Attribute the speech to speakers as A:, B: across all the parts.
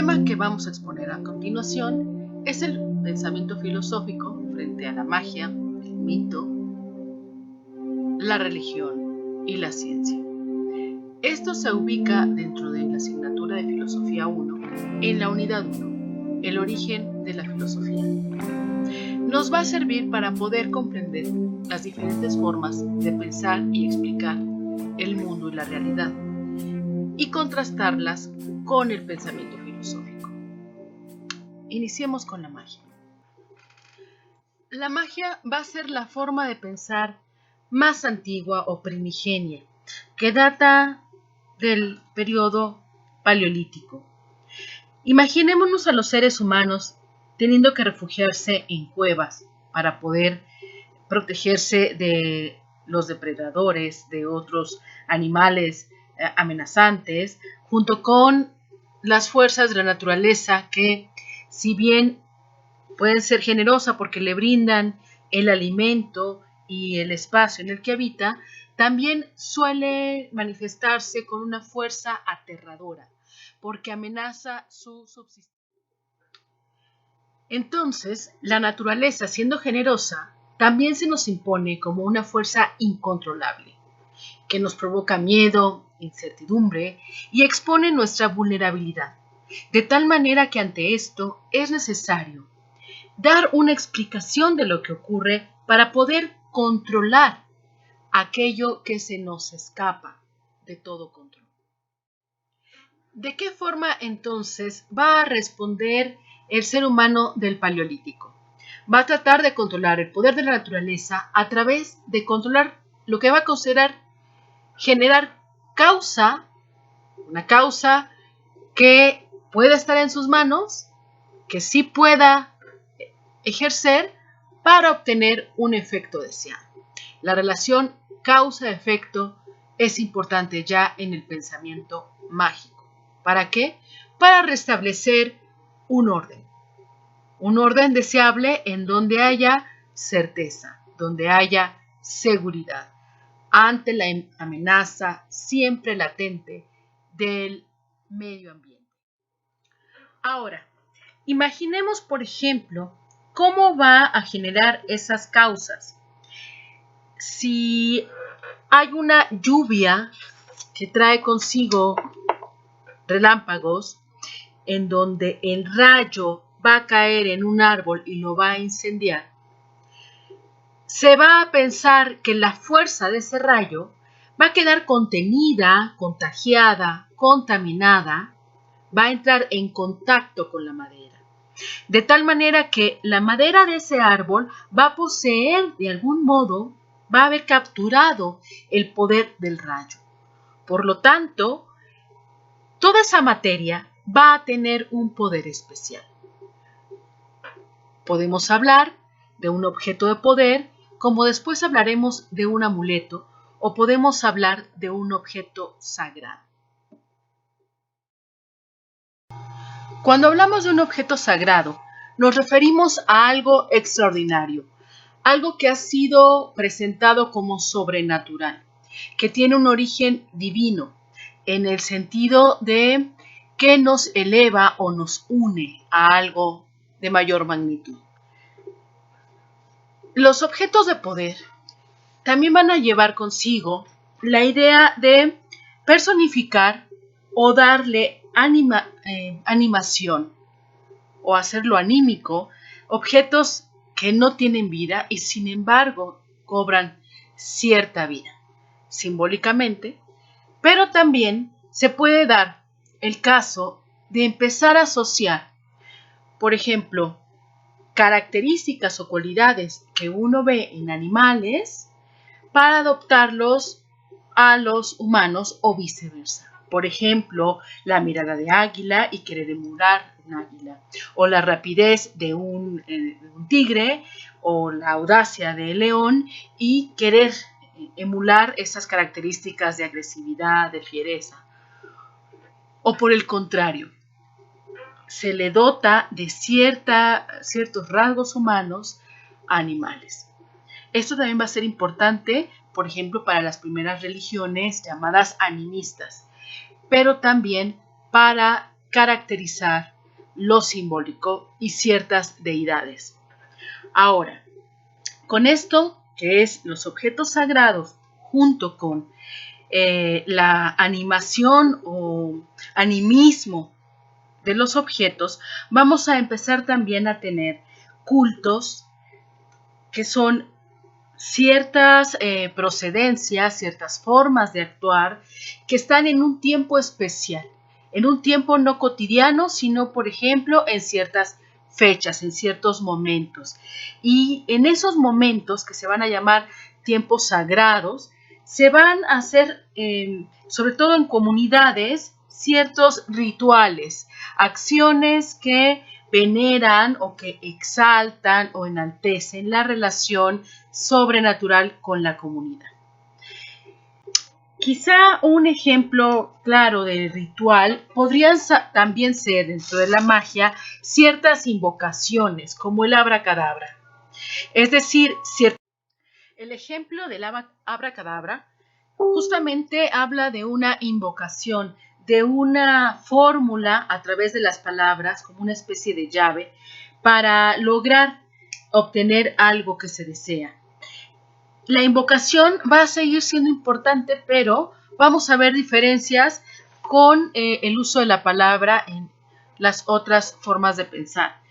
A: tema que vamos a exponer a continuación es el pensamiento filosófico frente a la magia, el mito, la religión y la ciencia. Esto se ubica dentro de la asignatura de Filosofía 1 en la unidad 1, el origen de la filosofía. Nos va a servir para poder comprender las diferentes formas de pensar y explicar el mundo y la realidad y contrastarlas con el pensamiento filosófico. Iniciemos con la magia. La magia va a ser la forma de pensar más antigua o primigenia, que data del periodo paleolítico. Imaginémonos a los seres humanos teniendo que refugiarse en cuevas para poder protegerse de los depredadores, de otros animales amenazantes, junto con las fuerzas de la naturaleza que, si bien pueden ser generosas porque le brindan el alimento y el espacio en el que habita, también suele manifestarse con una fuerza aterradora porque amenaza su subsistencia. Entonces, la naturaleza, siendo generosa, también se nos impone como una fuerza incontrolable, que nos provoca miedo, incertidumbre y expone nuestra vulnerabilidad, de tal manera que ante esto es necesario dar una explicación de lo que ocurre para poder controlar aquello que se nos escapa de todo control. ¿De qué forma entonces va a responder el ser humano del Paleolítico? Va a tratar de controlar el poder de la naturaleza a través de controlar lo que va a considerar generar una causa que pueda estar en sus manos, que sí pueda ejercer para obtener un efecto deseado. La relación causa-efecto es importante ya en el pensamiento mágico. ¿Para qué? Para restablecer un orden deseable en donde haya certeza, donde haya seguridad ante la amenaza siempre latente del medio ambiente. Ahora, imaginemos, por ejemplo, cómo va a generar esas causas. Si hay una lluvia que trae consigo relámpagos, en donde el rayo va a caer en un árbol y lo va a incendiar, se va a pensar que la fuerza de ese rayo va a quedar contenida, contagiada, contaminada, va a entrar en contacto con la madera. De tal manera que la madera de ese árbol va a poseer, de algún modo, va a haber capturado el poder del rayo. Por lo tanto, toda esa materia va a tener un poder especial. Podemos hablar de un objeto de poder, como después hablaremos de un amuleto, o podemos hablar de un objeto sagrado. Cuando hablamos de un objeto sagrado, nos referimos a algo extraordinario, algo que ha sido presentado como sobrenatural, que tiene un origen divino, en el sentido de que nos eleva o nos une a algo de mayor magnitud. Los objetos de poder también van a llevar consigo la idea de personificar o darle animación o hacerlo anímico, objetos que no tienen vida y sin embargo cobran cierta vida, simbólicamente, pero también se puede dar el caso de empezar a asociar, por ejemplo, características o cualidades que uno ve en animales para adoptarlos a los humanos o viceversa. Por ejemplo, la mirada de águila y querer emular un águila, o la rapidez de un tigre, o la audacia del león y querer emular esas características de agresividad, de fiereza. O por el contrario, se le dota de ciertos rasgos humanos a animales. Esto también va a ser importante, por ejemplo, para las primeras religiones llamadas animistas, pero también para caracterizar lo simbólico y ciertas deidades. Ahora, con esto, que es los objetos sagrados, junto con la animación o animismo de los objetos, vamos a empezar también a tener cultos que son ciertas procedencias, ciertas formas de actuar que están en un tiempo especial, en un tiempo no cotidiano, sino, por ejemplo, en ciertas fechas, en ciertos momentos. Y en esos momentos, que se van a llamar tiempos sagrados, se van a hacer, sobre todo en comunidades, ciertos rituales, acciones que veneran o que exaltan o enaltecen la relación sobrenatural con la comunidad. Quizá un ejemplo claro de ritual podrían también ser, dentro de la magia, ciertas invocaciones, como el abracadabra. Es decir, el ejemplo del abracadabra justamente habla de una invocación, de una fórmula a través de las palabras, como una especie de llave, para lograr obtener algo que se desea. La invocación va a seguir siendo importante, pero vamos a ver diferencias con el uso de la palabra en las otras formas de pensar.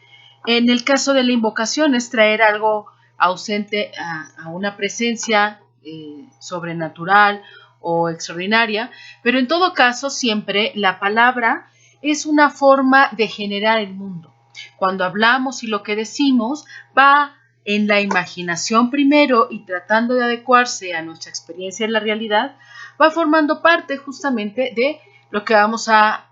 A: En el caso de la invocación es traer algo ausente a una presencia sobrenatural o extraordinaria, pero en todo caso siempre la palabra es una forma de generar el mundo. Cuando hablamos y lo que decimos va en la imaginación primero y tratando de adecuarse a nuestra experiencia en la realidad, va formando parte justamente de lo que vamos a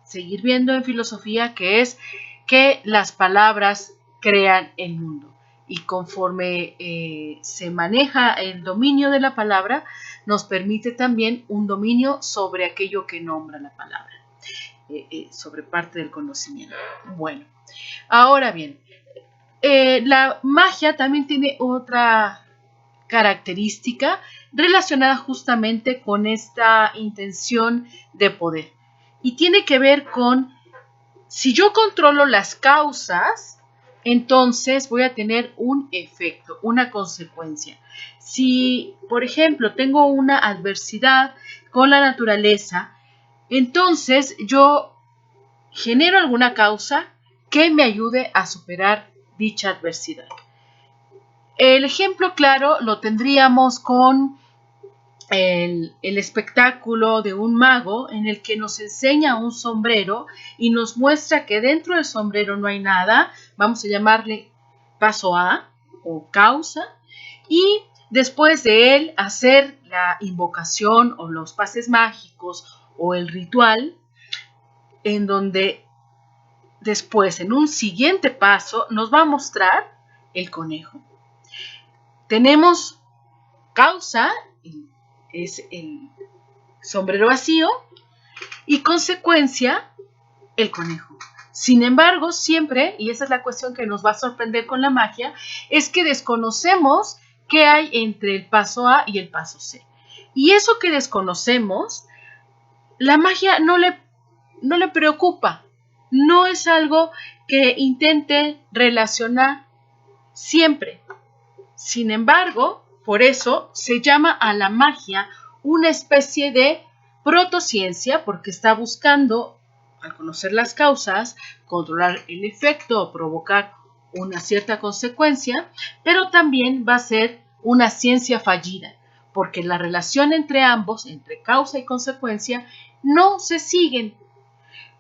A: seguir viendo en filosofía, que es que las palabras crean el mundo. Y conforme se maneja el dominio de la palabra, nos permite también un dominio sobre aquello que nombra la palabra, sobre parte del conocimiento. Bueno, ahora bien, la magia también tiene otra característica relacionada justamente con esta intención de poder. Y tiene que ver con, si yo controlo las causas, entonces voy a tener un efecto, una consecuencia. Si, por ejemplo, tengo una adversidad con la naturaleza, entonces yo genero alguna causa que me ayude a superar dicha adversidad. El ejemplo claro lo tendríamos con el espectáculo de un mago en el que nos enseña un sombrero y nos muestra que dentro del sombrero no hay nada, vamos a llamarle paso A o causa, y después de él hacer la invocación o los pases mágicos o el ritual, en donde después, en un siguiente paso, nos va a mostrar el conejo. Tenemos causa, es el sombrero vacío, y consecuencia, el conejo. Sin embargo, siempre, y esa es la cuestión que nos va a sorprender con la magia, es que desconocemos qué hay entre el paso A y el paso C. Y eso que desconocemos, la magia no le preocupa. No es algo que intente relacionar siempre. Sin embargo, por eso se llama a la magia una especie de protociencia, porque está buscando, al conocer las causas, controlar el efecto o provocar una cierta consecuencia, pero también va a ser una ciencia fallida, porque la relación entre ambos, entre causa y consecuencia, no se siguen.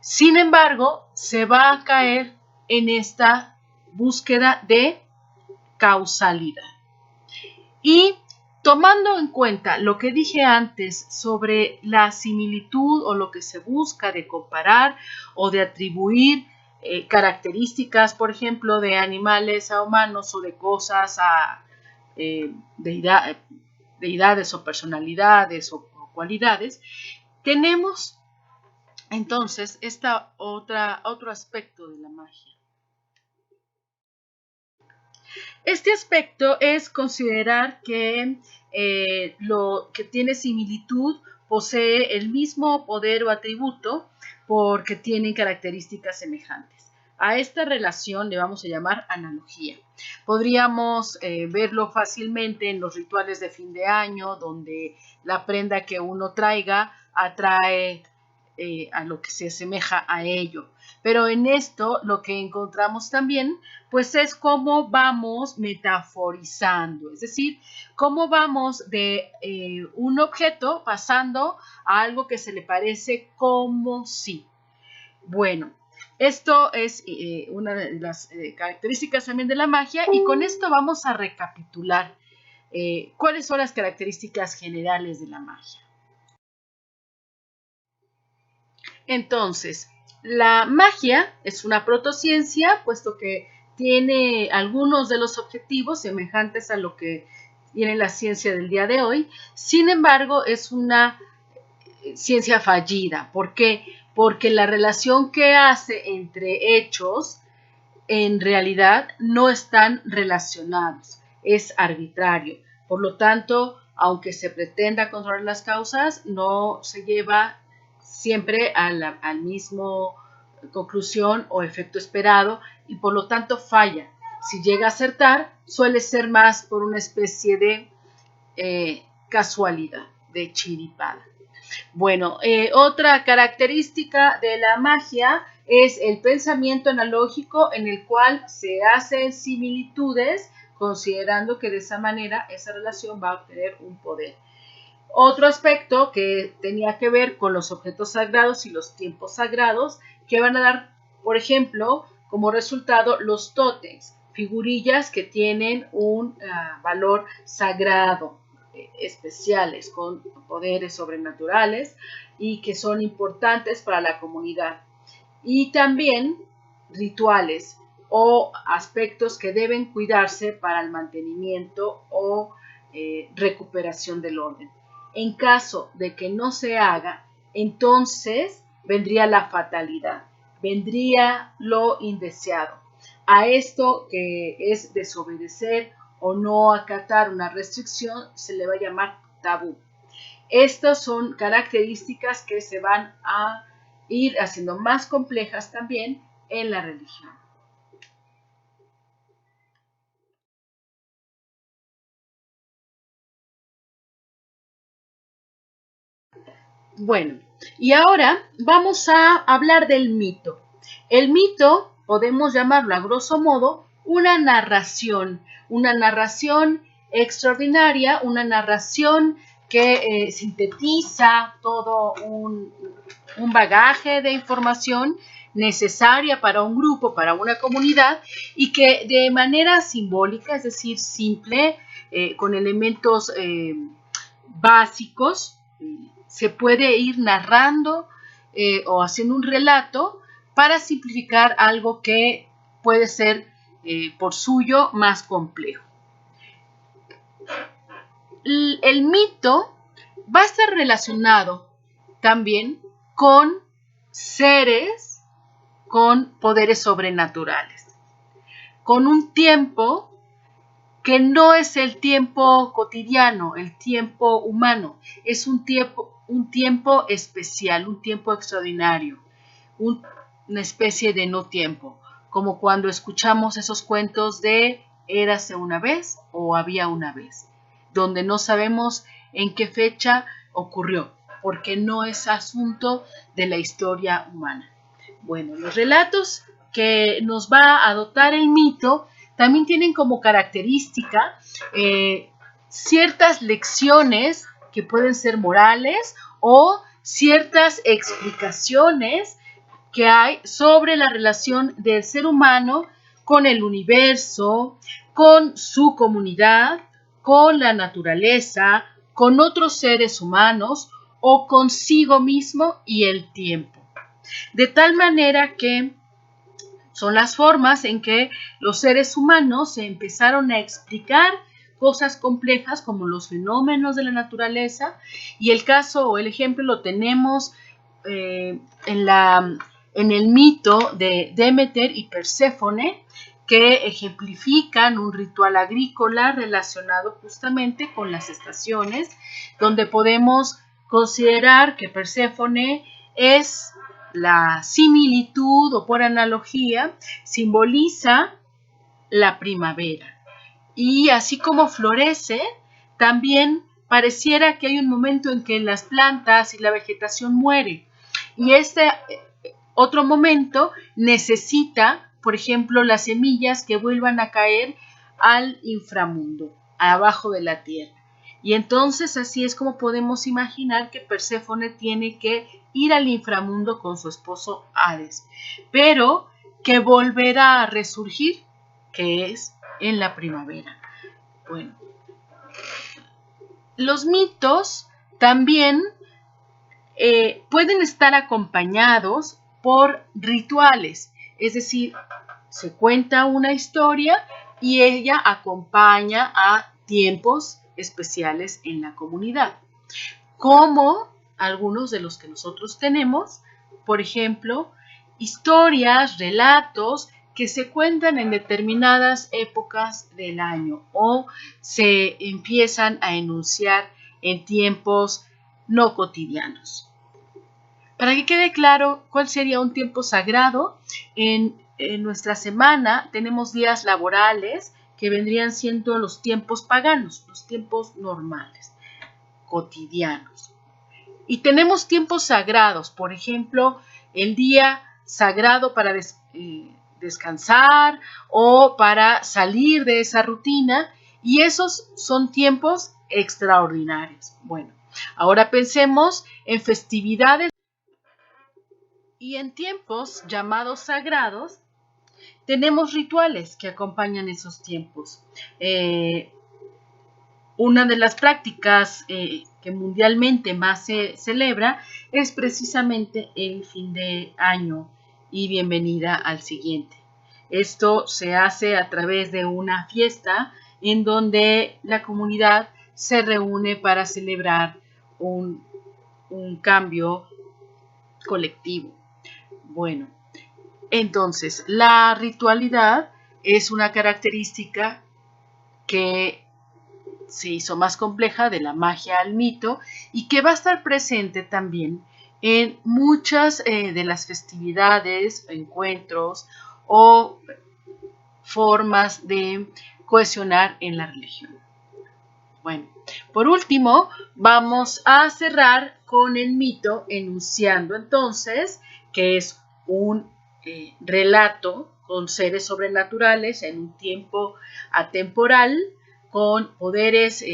A: Sin embargo, se va a caer en esta búsqueda de causalidad. Y tomando en cuenta lo que dije antes sobre la similitud o lo que se busca de comparar o de atribuir características, por ejemplo, de animales a humanos o de cosas a deidades o personalidades o cualidades, tenemos entonces otro aspecto de la magia. Este aspecto es considerar que lo que tiene similitud posee el mismo poder o atributo porque tienen características semejantes. A esta relación le vamos a llamar analogía. Podríamos verlo fácilmente en los rituales de fin de año, donde la prenda que uno traiga atrae a lo que se asemeja a ello. Pero en esto lo que encontramos también, pues es cómo vamos metaforizando, es decir, cómo vamos de un objeto pasando a algo que se le parece como si. Bueno, esto es una de las características también de la magia y con esto vamos a recapitular cuáles son las características generales de la magia. Entonces, la magia es una protociencia, puesto que tiene algunos de los objetivos semejantes a lo que tiene la ciencia del día de hoy. Sin embargo, es una ciencia fallida. ¿Por qué? Porque la relación que hace entre hechos en realidad no están relacionados, es arbitrario. Por lo tanto, aunque se pretenda controlar las causas, no se lleva siempre al mismo conclusión o efecto esperado y por lo tanto falla. Si llega a acertar, suele ser más por una especie de casualidad, de chiripada. Bueno, otra característica de la magia es el pensamiento analógico en el cual se hacen similitudes considerando que de esa manera esa relación va a obtener un poder. Otro aspecto que tenía que ver con los objetos sagrados y los tiempos sagrados que van a dar, por ejemplo, como resultado los tótems, figurillas que tienen un valor sagrado, especiales, con poderes sobrenaturales y que son importantes para la comunidad. Y también rituales o aspectos que deben cuidarse para el mantenimiento o recuperación del orden. En caso de que no se haga, entonces vendría la fatalidad, vendría lo indeseado. A esto que es desobedecer o no acatar una restricción se le va a llamar tabú. Estas son características que se van a ir haciendo más complejas también en la religión. Bueno, y ahora vamos a hablar del mito. El mito podemos llamarlo a grosso modo una narración extraordinaria, una narración que sintetiza todo un bagaje de información necesaria para un grupo, para una comunidad, y que de manera simbólica, es decir, simple, con elementos básicos, se puede ir narrando o haciendo un relato para simplificar algo que puede ser por suyo más complejo. El mito va a estar relacionado también con seres con poderes sobrenaturales, con un tiempo que no es el tiempo cotidiano, el tiempo humano, es un tiempo especial, un tiempo extraordinario, una especie de no tiempo, como cuando escuchamos esos cuentos de érase una vez o había una vez, donde no sabemos en qué fecha ocurrió, porque no es asunto de la historia humana. Bueno, los relatos que nos va a dotar el mito también tienen como característica ciertas lecciones que pueden ser morales o ciertas explicaciones que hay sobre la relación del ser humano con el universo, con su comunidad, con la naturaleza, con otros seres humanos o consigo mismo y el tiempo. De tal manera que son las formas en que los seres humanos se empezaron a explicar cosas complejas como los fenómenos de la naturaleza, y el caso o el ejemplo lo tenemos en el mito de Demeter y Perséfone, que ejemplifican un ritual agrícola relacionado justamente con las estaciones, donde podemos considerar que Perséfone es la similitud o por analogía simboliza la primavera. Y así como florece, también pareciera que hay un momento en que las plantas y la vegetación muere. Y este otro momento necesita, por ejemplo, las semillas que vuelvan a caer al inframundo, abajo de la tierra. Y entonces así es como podemos imaginar que Perséfone tiene que ir al inframundo con su esposo Hades, pero que volverá a resurgir, que es en la primavera. Bueno, los mitos también pueden estar acompañados por rituales, es decir, se cuenta una historia y ella acompaña a tiempos especiales en la comunidad, como algunos de los que nosotros tenemos, por ejemplo, historias, relatos que se cuentan en determinadas épocas del año o se empiezan a enunciar en tiempos no cotidianos. Para que quede claro cuál sería un tiempo sagrado, en nuestra semana tenemos días laborales que vendrían siendo los tiempos paganos, los tiempos normales, cotidianos. Y tenemos tiempos sagrados, por ejemplo, el día sagrado para descansar o para salir de esa rutina, y esos son tiempos extraordinarios. Bueno, ahora pensemos en festividades y en tiempos llamados sagrados. Tenemos rituales que acompañan esos tiempos. Una de las prácticas que mundialmente más se celebra es precisamente el fin de año y bienvenida al siguiente. Esto se hace a través de una fiesta en donde la comunidad se reúne para celebrar un cambio colectivo. Bueno, entonces la ritualidad es una característica que se hizo más compleja de la magia al mito y que va a estar presente también en muchas de las festividades, encuentros o formas de cohesionar en la religión. Bueno, por último, vamos a cerrar con el mito enunciando entonces que es un relato con seres sobrenaturales en un tiempo atemporal, con poderes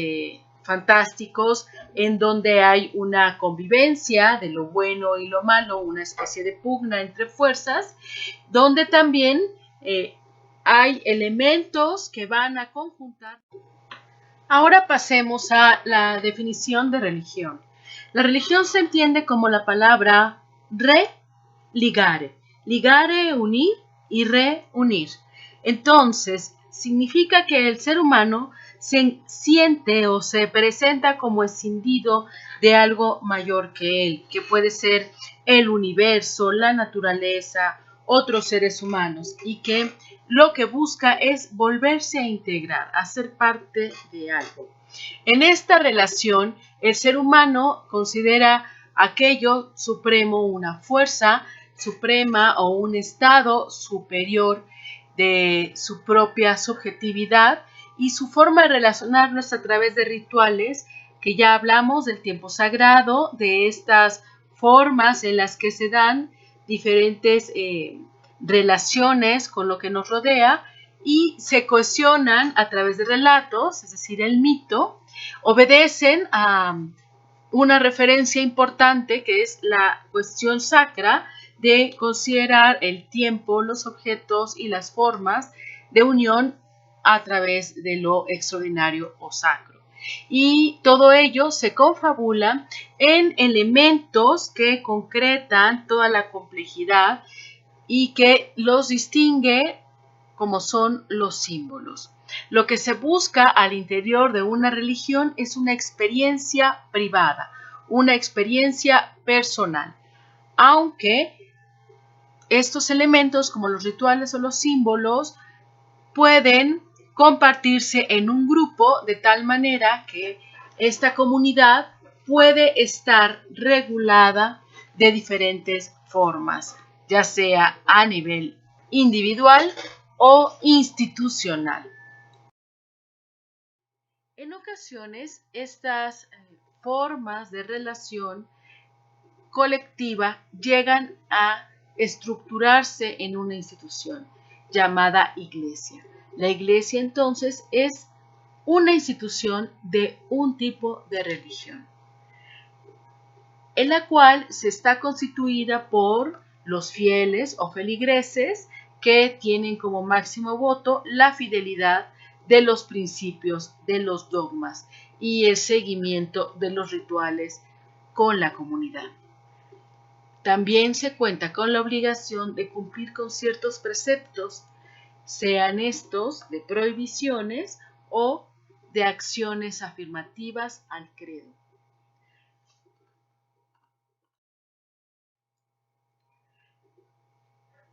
A: fantásticos, en donde hay una convivencia de lo bueno y lo malo, una especie de pugna entre fuerzas, donde también hay elementos que van a conjuntar. Ahora pasemos a la definición de religión. La religión se entiende como la palabra re-ligare. Ligare, unir, y reunir. Entonces, significa que el ser humano se siente o se presenta como escindido de algo mayor que él, que puede ser el universo, la naturaleza, otros seres humanos, y que lo que busca es volverse a integrar, a ser parte de algo. En esta relación, el ser humano considera aquello supremo una fuerza suprema o un estado superior de su propia subjetividad, y su forma de relacionarnos a través de rituales, que ya hablamos del tiempo sagrado, de estas formas en las que se dan diferentes relaciones con lo que nos rodea y se cohesionan a través de relatos, es decir, el mito, obedecen a una referencia importante que es la cuestión sacra de considerar el tiempo, los objetos y las formas de unión a través de lo extraordinario o sacro. Y todo ello se confabula en elementos que concretan toda la complejidad y que los distingue, como son los símbolos. Lo que se busca al interior de una religión es una experiencia privada, una experiencia personal, aunque estos elementos, como los rituales o los símbolos, pueden compartirse en un grupo de tal manera que esta comunidad puede estar regulada de diferentes formas, ya sea a nivel individual o institucional. En ocasiones, estas formas de relación colectiva llegan a estructurarse en una institución llamada iglesia. La iglesia entonces es una institución de un tipo de religión, en la cual se está constituida por los fieles o feligreses que tienen como máximo voto la fidelidad de los principios, de los dogmas y el seguimiento de los rituales con la comunidad. También se cuenta con la obligación de cumplir con ciertos preceptos, sean estos de prohibiciones o de acciones afirmativas al credo.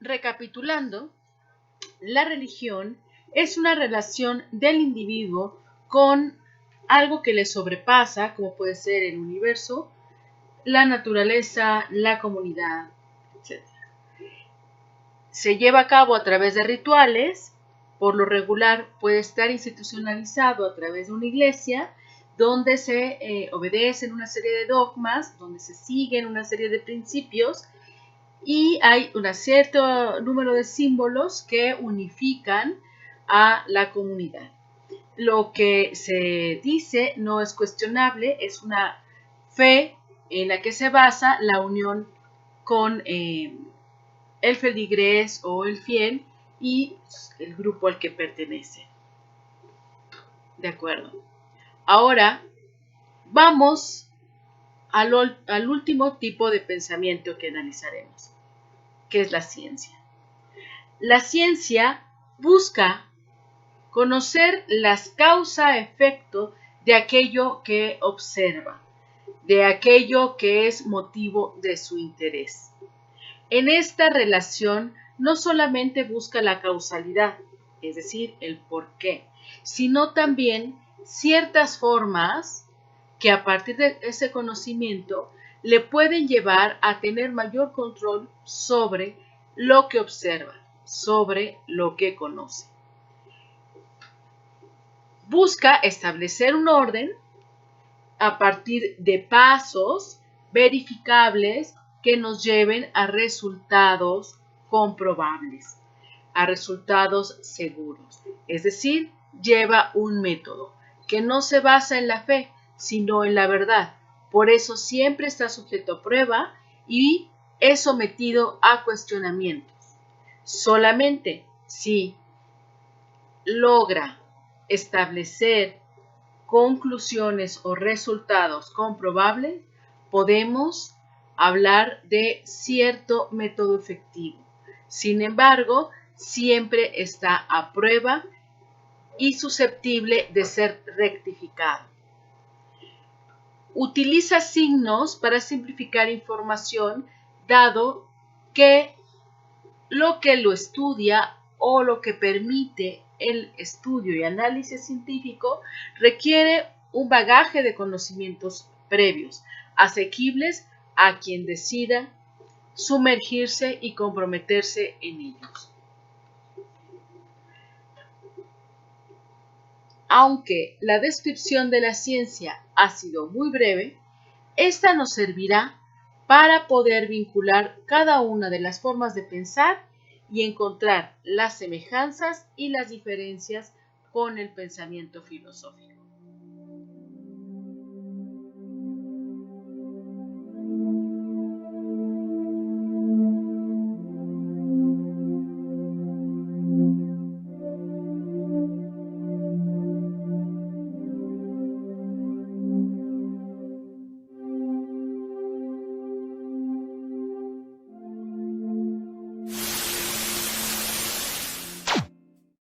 A: Recapitulando, la religión es una relación del individuo con algo que le sobrepasa, como puede ser el universo, la naturaleza, la comunidad, etc. Se lleva a cabo a través de rituales, por lo regular puede estar institucionalizado a través de una iglesia, donde se obedecen una serie de dogmas, donde se siguen una serie de principios y hay un cierto número de símbolos que unifican a la comunidad. Lo que se dice no es cuestionable, es una fe en la que se basa la unión con el feligrés o el fiel y el grupo al que pertenece. De acuerdo. Ahora vamos al último tipo de pensamiento que analizaremos, que es la ciencia. La ciencia busca conocer las causa-efecto de aquello que observa, de aquello que es motivo de su interés. En esta relación no solamente busca la causalidad, es decir, el por qué, sino también ciertas formas que a partir de ese conocimiento le pueden llevar a tener mayor control sobre lo que observa, sobre lo que conoce. Busca establecer un orden a partir de pasos verificables que nos lleven a resultados comprobables, a resultados seguros. Es decir, lleva un método que no se basa en la fe, sino en la verdad. Por eso siempre está sujeto a prueba y es sometido a cuestionamientos. Solamente si logra establecer conclusiones o resultados comprobables, podemos hablar de cierto método efectivo. Sin embargo, siempre está a prueba y susceptible de ser rectificado. Utiliza signos para simplificar información, dado que lo estudia o lo que permite el estudio y análisis científico requiere un bagaje de conocimientos previos, asequibles a quien decida sumergirse y comprometerse en ellos. Aunque la descripción de la ciencia ha sido muy breve, esta nos servirá para poder vincular cada una de las formas de pensar y encontrar las semejanzas y las diferencias con el pensamiento filosófico.